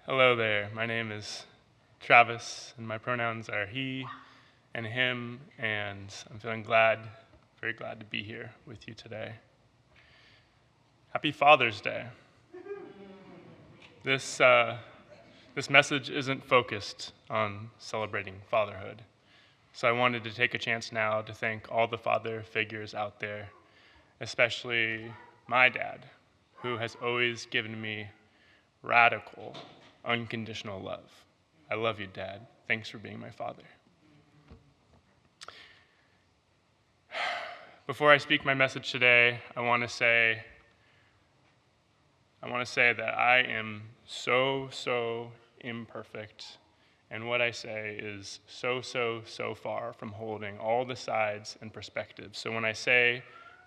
Hello there, my name is Travis, and my pronouns are he and him, and I'm feeling very glad to be here with you today. Happy Father's Day. This message isn't focused on celebrating fatherhood, so I wanted to take a chance now to thank all the father figures out there, especially my dad, who has always given me radical, unconditional love. I love you, Dad. Thanks for being my father. Before I speak my message today, I want to say that I am so imperfect, and what I say is so far from holding all the sides and perspectives. So when I say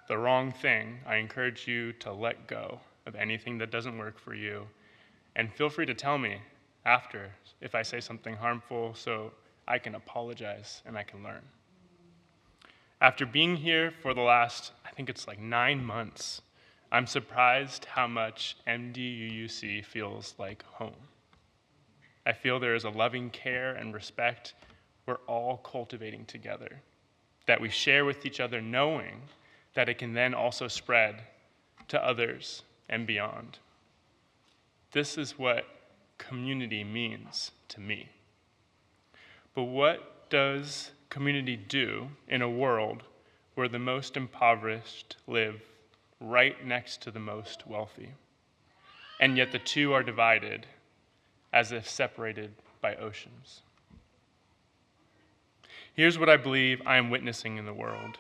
the wrong thing, I encourage you to let go of anything that doesn't work for you, and feel free to tell me after if I say something harmful so I can apologize and I can learn. After being here for the last, I think it's like 9 months, I'm surprised how much MDUUC feels like home. I feel there is a loving care and respect we're all cultivating together, that we share with each other knowing that it can then also spread to others and beyond. This is what community means to me. But what does community do in a world where the most impoverished live right next to the most wealthy, and yet the two are divided as if separated by oceans? Here's what I believe I am witnessing in the world.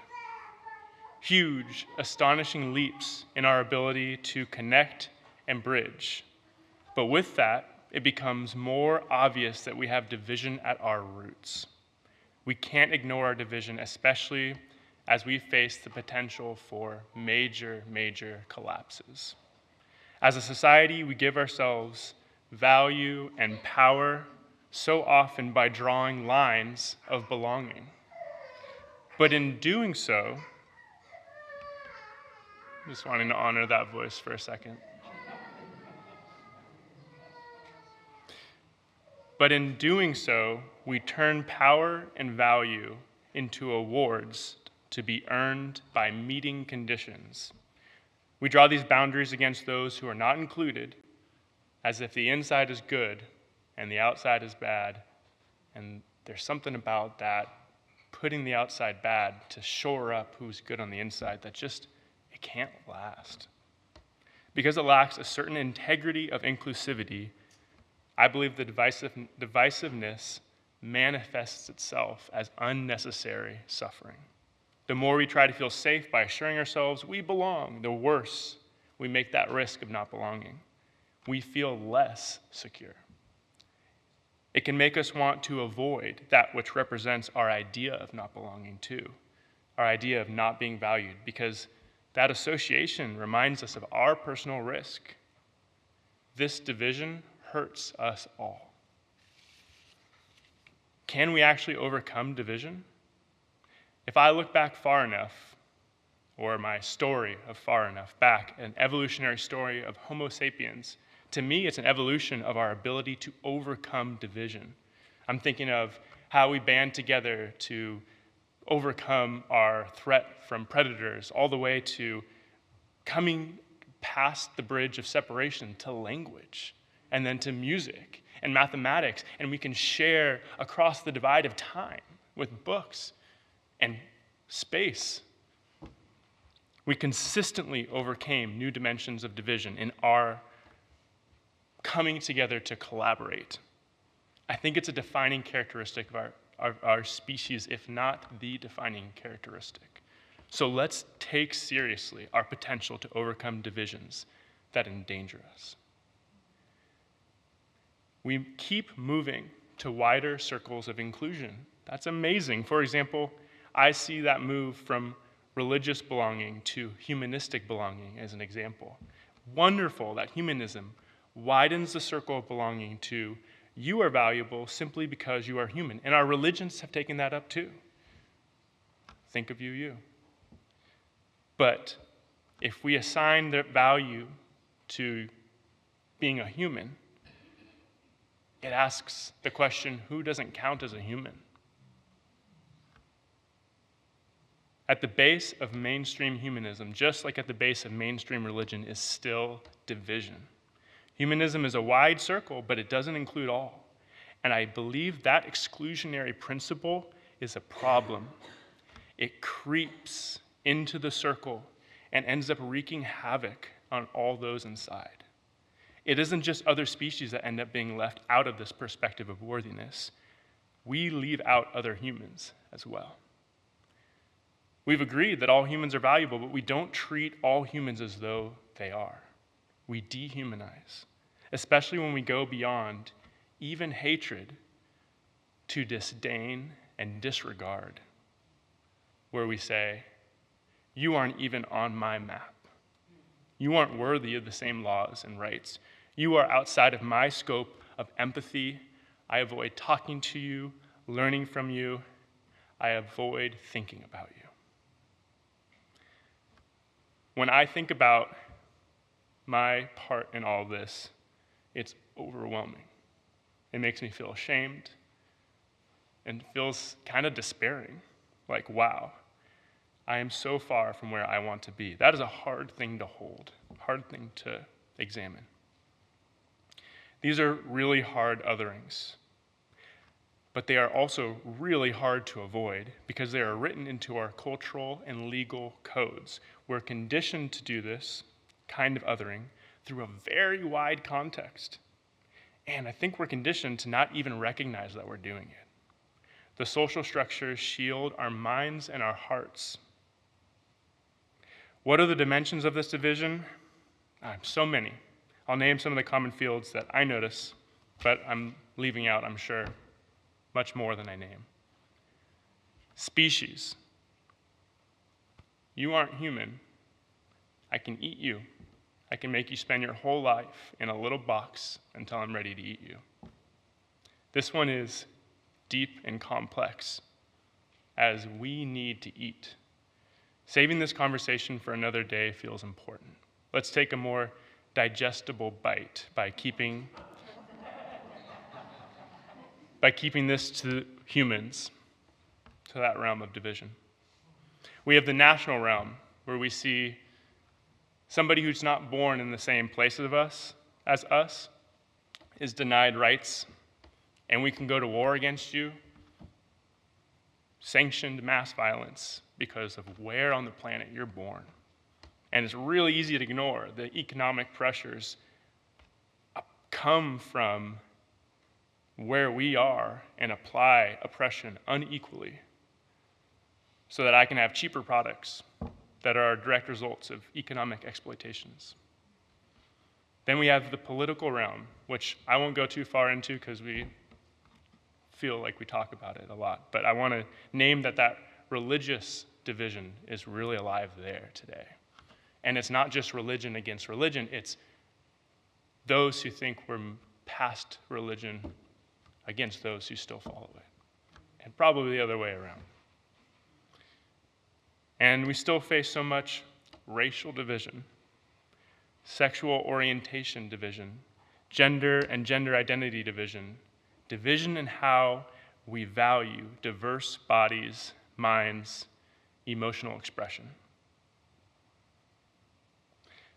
Huge, astonishing leaps in our ability to connect and bridge. But with that, it becomes more obvious that we have division at our roots. We can't ignore our division, especially as we face the potential for major collapses. As a society, we give ourselves value and power so often by drawing lines of belonging. But in doing so, just wanting to honor that voice for a second. But in doing so, we turn power and value into awards to be earned by meeting conditions. We draw these boundaries against those who are not included, as if the inside is good and the outside is bad. And there's something about that, putting the outside bad to shore up who's good on the inside, that it can't last. Because it lacks a certain integrity of inclusivity, I believe the divisiveness manifests itself as unnecessary suffering. The more we try to feel safe by assuring ourselves we belong, the worse we make that risk of not belonging. We feel less secure. It can make us want to avoid that which represents our idea of not belonging too, our idea of not being valued, because that association reminds us of our personal risk. This division hurts us all. Can we actually overcome division? If I look back far enough, or my story of far enough back, an evolutionary story of Homo sapiens, to me it's an evolution of our ability to overcome division. I'm thinking of how we band together to overcome our threat from predators, all the way to coming past the bridge of separation to language, and then to music and mathematics, and we can share across the divide of time with books and space. We consistently overcame new dimensions of division in our coming together to collaborate. I think it's a defining characteristic of our species, if not the defining characteristic. So let's take seriously our potential to overcome divisions that endanger us. We keep moving to wider circles of inclusion. That's amazing. For example, I see that move from religious belonging to humanistic belonging as an example. Wonderful that humanism widens the circle of belonging to you are valuable simply because you are human. And our religions have taken that up too. Think of you. But if we assign the value to being a human, It asks the question, who doesn't count as a human? At the base of mainstream humanism, just like at the base of mainstream religion, is still division. Humanism is a wide circle, but it doesn't include all. And I believe that exclusionary principle is a problem. It creeps into the circle and ends up wreaking havoc on all those inside. It isn't just other species that end up being left out of this perspective of worthiness. We leave out other humans as well. We've agreed that all humans are valuable, but we don't treat all humans as though they are. We dehumanize, especially when we go beyond even hatred to disdain and disregard, where we say, you aren't even on my map. You aren't worthy of the same laws and rights. You are outside of my scope of empathy. I avoid talking to you, learning from you. I avoid thinking about you. When I think about my part in all this, it's overwhelming. It makes me feel ashamed and feels kind of despairing. Like, wow, I am so far from where I want to be. That is a hard thing to hold, hard thing to examine. These are really hard otherings, but they are also really hard to avoid because they are written into our cultural and legal codes. We're conditioned to do this kind of othering through a very wide context. And I think we're conditioned to not even recognize that we're doing it. The social structures shield our minds and our hearts. What are the dimensions of this division? So many. I'll name some of the common fields that I notice, but I'm leaving out, I'm sure, much more than I name. Species. You aren't human. I can eat you. I can make you spend your whole life in a little box until I'm ready to eat you. This one is deep and complex, as we need to eat. Saving this conversation for another day feels important. Let's take a more digestible bite by keeping this to humans, to that realm of division. We have the national realm, where we see somebody who's not born in the same place as us is denied rights, and we can go to war against you, sanctioned mass violence because of where on the planet you're born. And it's really easy to ignore. The economic pressures come from where we are and apply oppression unequally so that I can have cheaper products that are direct results of economic exploitations. Then we have the political realm, which I won't go too far into because we feel like we talk about it a lot. But I want to name that religious division is really alive there today. And it's not just religion against religion, it's those who think we're past religion against those who still follow it. And probably the other way around. And we still face so much racial division, sexual orientation division, gender and gender identity division, division in how we value diverse bodies, minds, emotional expression.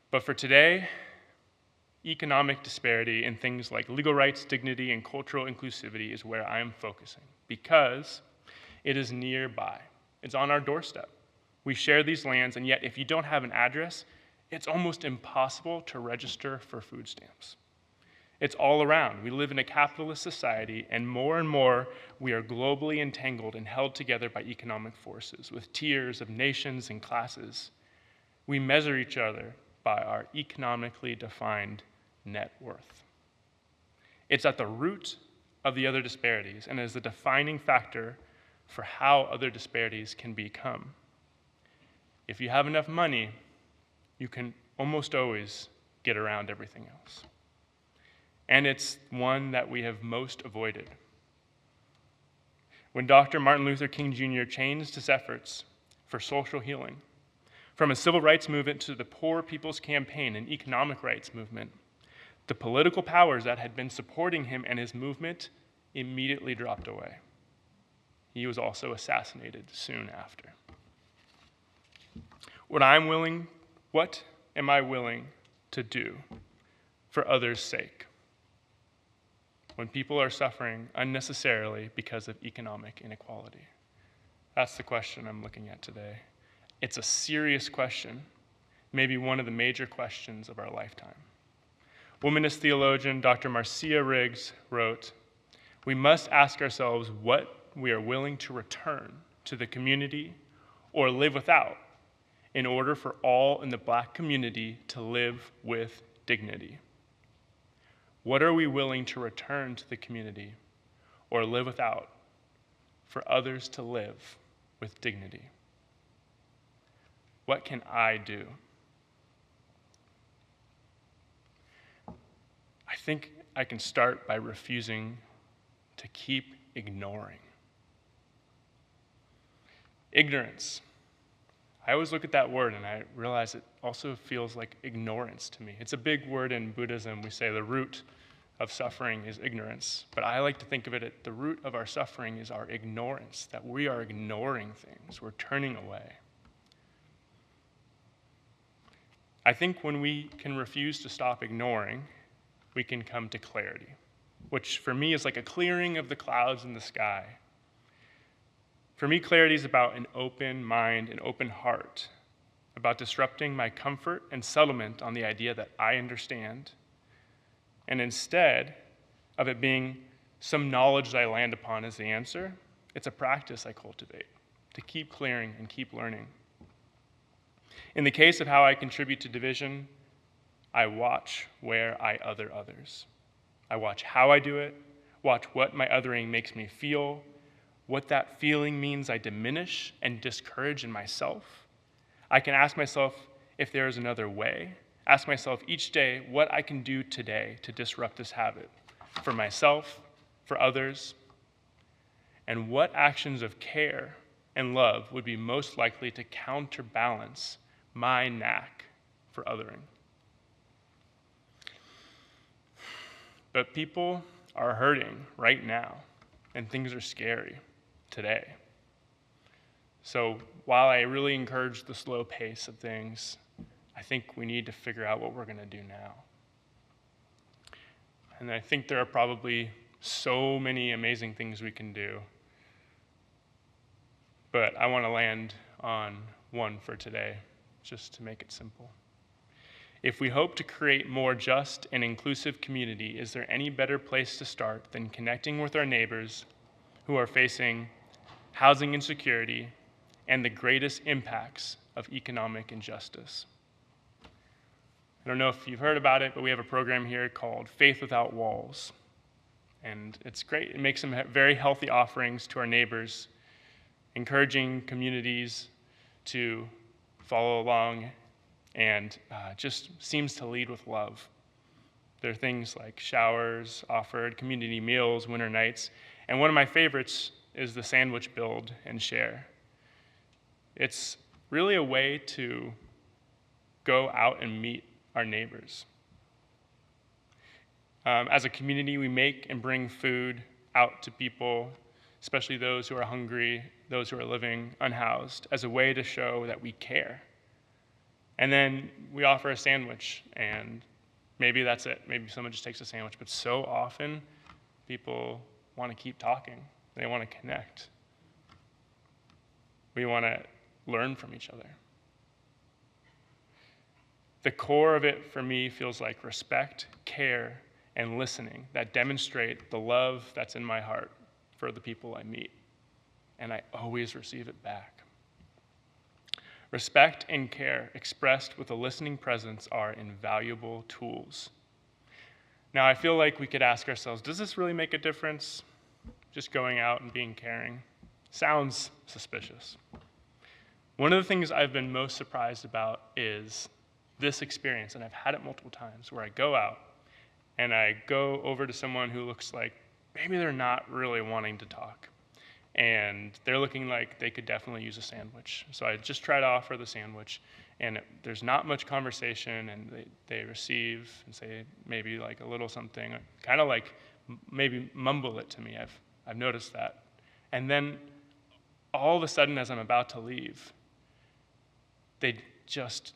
But for today, economic disparity in things like legal rights, dignity, and cultural inclusivity is where I am focusing because it is nearby. It's on our doorstep. We share these lands, and yet if you don't have an address, it's almost impossible to register for food stamps. It's all around. We live in a capitalist society, and more we are globally entangled and held together by economic forces with tiers of nations and classes. We measure each other by our economically defined net worth. It's at the root of the other disparities and is the defining factor for how other disparities can become. If you have enough money, you can almost always get around everything else. And it's one that we have most avoided. When Dr. Martin Luther King Jr. changed his efforts for social healing, from a civil rights movement to the Poor People's Campaign, an economic rights movement, The political powers that had been supporting him and his movement immediately dropped away. He was also assassinated soon after. What am I willing to do for others' sake when people are suffering unnecessarily because of economic inequality? That's the question I'm looking at today. It's a serious question, maybe one of the major questions of our lifetime. Womanist theologian Dr. Marcia Riggs wrote, "We must ask ourselves what we are willing to return to the community or live without in order for all in the Black community to live with dignity. What are we willing to return to the community or live without for others to live with dignity? What can I do?" I think I can start by refusing to keep ignoring. Ignorance. I always look at that word and I realize it also feels like ignorance to me. It's a big word in Buddhism. We say the root of suffering is ignorance, but I like to think of it at the root of our suffering is our ignorance, that we are ignoring things, we're turning away. I think when we can refuse to stop ignoring, we can come to clarity, which for me is like a clearing of the clouds in the sky. For me, clarity is about an open mind, an open heart, about disrupting my comfort and settlement on the idea that I understand, and instead of it being some knowledge that I land upon as the answer, it's a practice I cultivate to keep clearing and keep learning. In the case of how I contribute to division, I watch where I other others. I watch how I do it, watch what my othering makes me feel, what that feeling means I diminish and discourage in myself. I can ask myself if there is another way, ask myself each day what I can do today to disrupt this habit for myself, for others, and what actions of care and love would be most likely to counterbalance my knack for othering. But people are hurting right now, and things are scary today. So while I really encourage the slow pace of things, I think we need to figure out what we're going to do now. And I think there are probably so many amazing things we can do, but I want to land on one for today, just to make it simple. If we hope to create more just and inclusive community, is there any better place to start than connecting with our neighbors who are facing housing insecurity and the greatest impacts of economic injustice? I don't know if you've heard about it, but we have a program here called Faith Without Walls. And it's great. It makes some very healthy offerings to our neighbors, encouraging communities to follow along, and just seems to lead with love. There are things like showers offered, community meals, winter nights, and one of my favorites is the sandwich build and share. It's really a way to go out and meet our neighbors. As a community, we make and bring food out to people, especially those who are hungry, those who are living unhoused, as a way to show that we care. And then we offer a sandwich, and maybe that's it. Maybe someone just takes a sandwich, but so often people want to keep talking. They want to connect. We want to learn from each other. The core of it for me feels like respect, care, and listening that demonstrate the love that's in my heart for the people I meet. And I always receive it back. Respect and care expressed with a listening presence are invaluable tools. Now, I feel like we could ask ourselves, does this really make a difference? Just going out and being caring? Sounds suspicious. One of the things I've been most surprised about is this experience, and I've had it multiple times, where I go out and I go over to someone who looks like maybe they're not really wanting to talk, and they're looking like they could definitely use a sandwich. So I just try to offer the sandwich, and there's not much conversation, and they receive and say maybe like a little something, kind of like maybe mumble it to me. I've noticed that. And then all of a sudden, as I'm about to leave, they just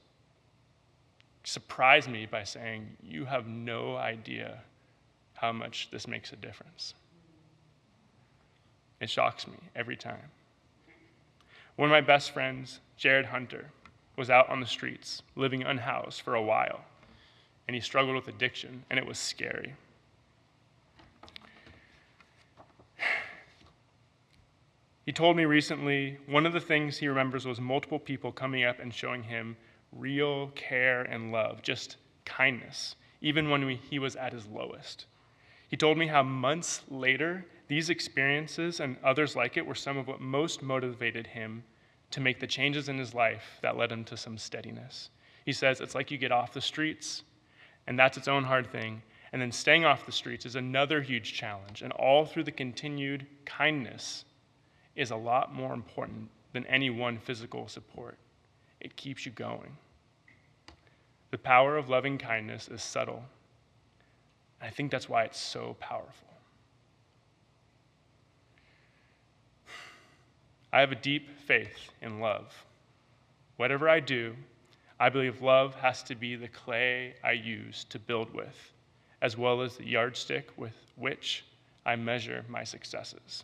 surprise me by saying, "You have no idea how much this makes a difference." It shocks me every time. One of my best friends, Jared Hunter, was out on the streets, living unhoused for a while, and he struggled with addiction, and it was scary. He told me recently one of the things he remembers was multiple people coming up and showing him real care and love, just kindness, even when he was at his lowest. He told me how months later, these experiences and others like it were some of what most motivated him to make the changes in his life that led him to some steadiness. He says it's like you get off the streets, and that's its own hard thing, and then staying off the streets is another huge challenge, and all through the continued kindness is a lot more important than any one physical support. It keeps you going. The power of loving kindness is subtle. I think that's why it's so powerful. I have a deep faith in love. Whatever I do, I believe love has to be the clay I use to build with, as well as the yardstick with which I measure my successes.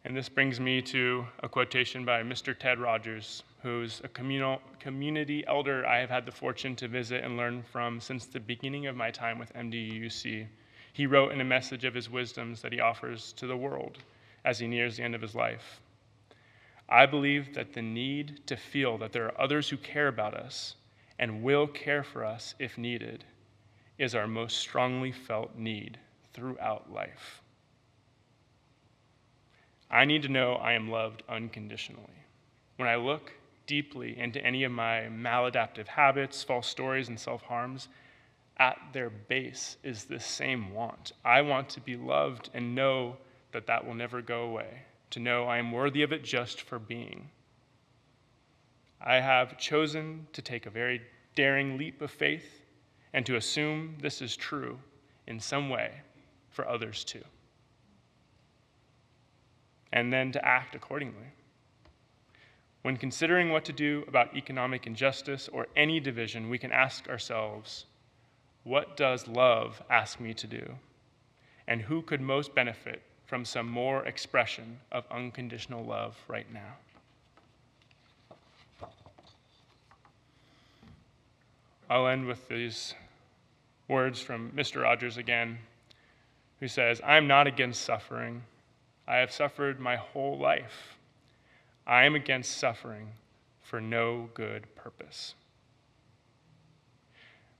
And this brings me to a quotation by Mr. Ted Rogers, who's a community elder I have had the fortune to visit and learn from since the beginning of my time with MDUUC. He wrote in a message of his wisdoms that he offers to the world as he nears the end of his life. I believe that the need to feel that there are others who care about us and will care for us if needed is our most strongly felt need throughout life. I need to know I am loved unconditionally. When I look deeply into any of my maladaptive habits, false stories, and self-harms, at their base is this same want. I want to be loved and know that that will never go away, to know I am worthy of it just for being. I have chosen to take a very daring leap of faith and to assume this is true in some way for others too, and then to act accordingly. When considering what to do about economic injustice or any division, we can ask ourselves, what does love ask me to do? And who could most benefit from some more expression of unconditional love right now? I'll end with these words from Mr. Rogers again, who says, "I am not against suffering. I have suffered my whole life. I am against suffering for no good purpose."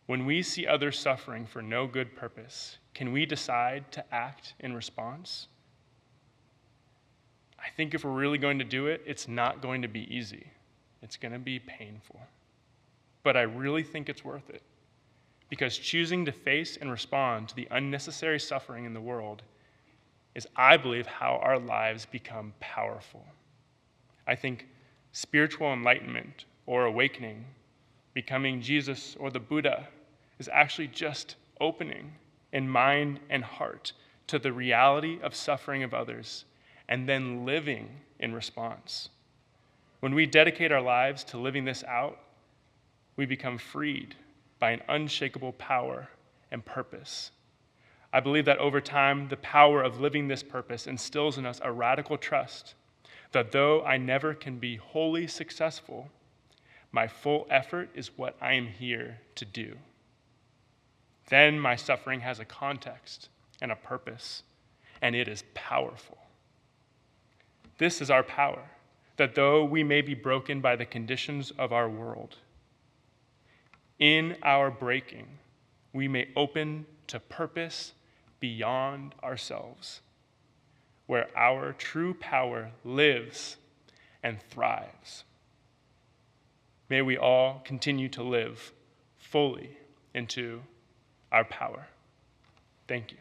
When we see others suffering for no good purpose, can we decide to act in response? I think if we're really going to do it, it's not going to be easy. It's going to be painful. But I really think it's worth it, because choosing to face and respond to the unnecessary suffering in the world is, I believe, how our lives become powerful. I think spiritual enlightenment or awakening, becoming Jesus or the Buddha, is actually just opening in mind and heart to the reality of suffering of others and then living in response. When we dedicate our lives to living this out, we become freed by an unshakable power and purpose. I believe that over time, the power of living this purpose instills in us a radical trust that though I never can be wholly successful, my full effort is what I am here to do. Then my suffering has a context and a purpose, and it is powerful. This is our power, that though we may be broken by the conditions of our world, in our breaking, we may open to purpose beyond ourselves, where our true power lives and thrives. May we all continue to live fully into our power. Thank you.